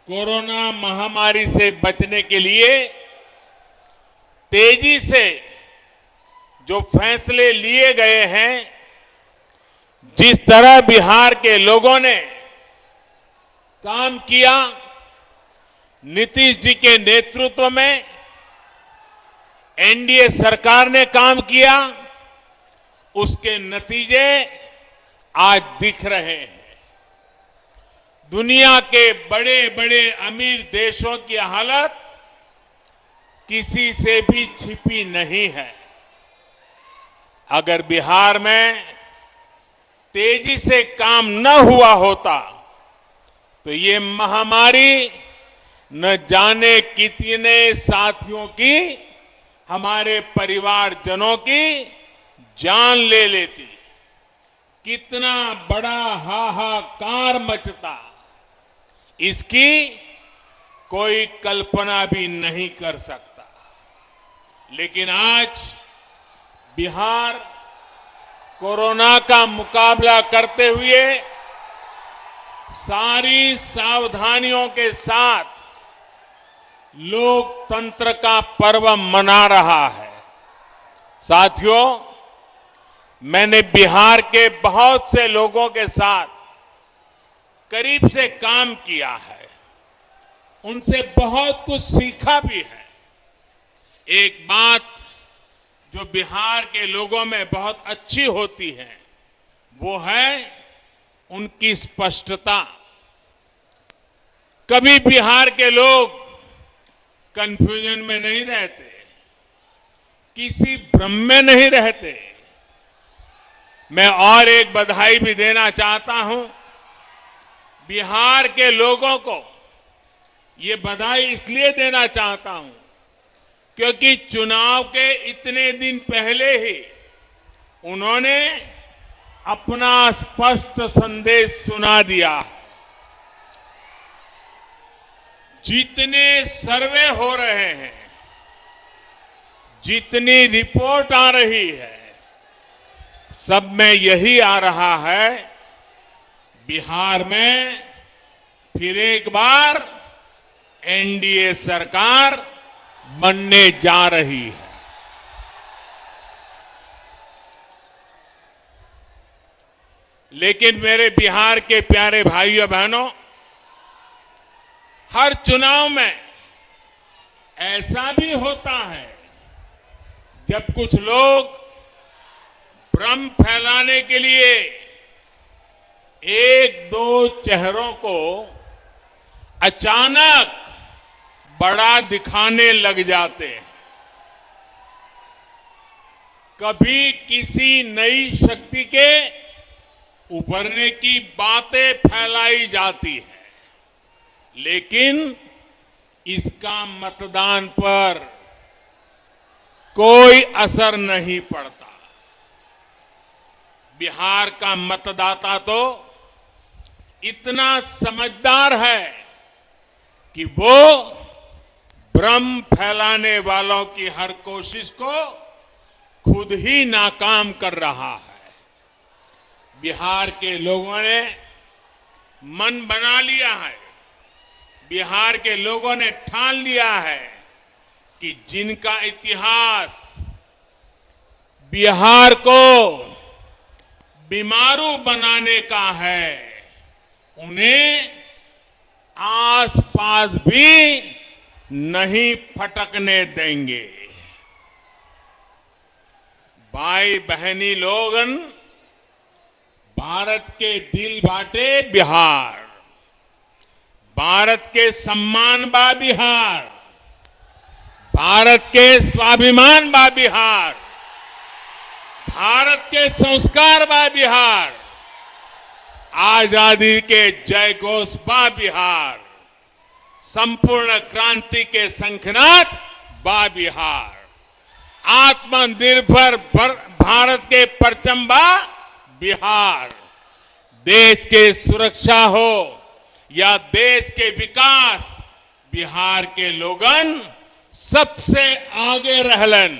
Corona महामारी से बचने के लिए तेजी से जो फैसले लिए गए हैं, जिस तरह बिहार के लोगों ने काम किया, नीतीश जी के नेतृत्व में एनडीए सरकार ने काम किया, उसके नतीजे आज दिख रहे हैं। दुनिया के बड़े बड़े अमीर देशों की हालत किसी से भी छिपी नहीं है। अगर बिहार में तेजी से काम न हुआ होता तो ये महामारी न जाने कितने साथियों की, हमारे परिवारजनों की जान ले लेती, कितना बड़ा हाहाकार मचता, इसकी कोई कल्पना भी नहीं कर सकता। लेकिन आज बिहार कोरोना का मुकाबला करते हुए सारी सावधानियों के साथ लोकतंत्र का पर्व मना रहा है। साथियों, मैंने बिहार के बहुत से लोगों के साथ करीब से काम किया है, उनसे बहुत कुछ सीखा भी है। एक बात जो बिहार के लोगों में बहुत अच्छी होती है, वो है उनकी स्पष्टता। कभी बिहार के लोग कंफ्यूजन में नहीं रहते, किसी भ्रम में नहीं रहते। मैं और एक बधाई भी देना चाहता हूं बिहार के लोगों को। ये बधाई इसलिए देना चाहता हूं क्योंकि चुनाव के इतने दिन पहले ही उन्होंने अपना स्पष्ट संदेश सुना दिया। जितने सर्वे हो रहे हैं, जितनी रिपोर्ट आ रही है, सब में यही आ रहा है, बिहार में फिर एक बार एनडीए सरकार बनने जा रही है। लेकिन मेरे बिहार के प्यारे भाइयों बहनों, हर चुनाव में ऐसा भी होता है जब कुछ लोग भ्रम फैलाने के लिए एक दो चेहरों को अचानक बड़ा दिखाने लग जाते हैं। कभी किसी नई शक्ति के उभरने की बातें फैलाई जाती है, लेकिन इसका मतदान पर कोई असर नहीं पड़ता। बिहार का मतदाता तो इतना समझदार है कि वो भ्रम फैलाने वालों की हर कोशिश को खुद ही नाकाम कर रहा है। बिहार के लोगों ने मन बना लिया है, बिहार के लोगों ने ठान लिया है कि जिनका इतिहास बिहार को बीमारू बनाने का है, उन्हें आसपास भी नहीं फटकने देंगे। भाई बहनी लोगन, भारत के दिल बाटे बिहार, भारत के सम्मान बा बिहार, भारत के स्वाभिमान बा बिहार, भारत के संस्कार बा बिहार, आजादी के जय घोष बा बिहार, संपूर्ण क्रांति के शंखनाद बा बिहार, आत्मनिर्भर भारत के परचम बा बिहार। देश के सुरक्षा हो या देश के विकास, बिहार के लोगन सबसे आगे रहलन।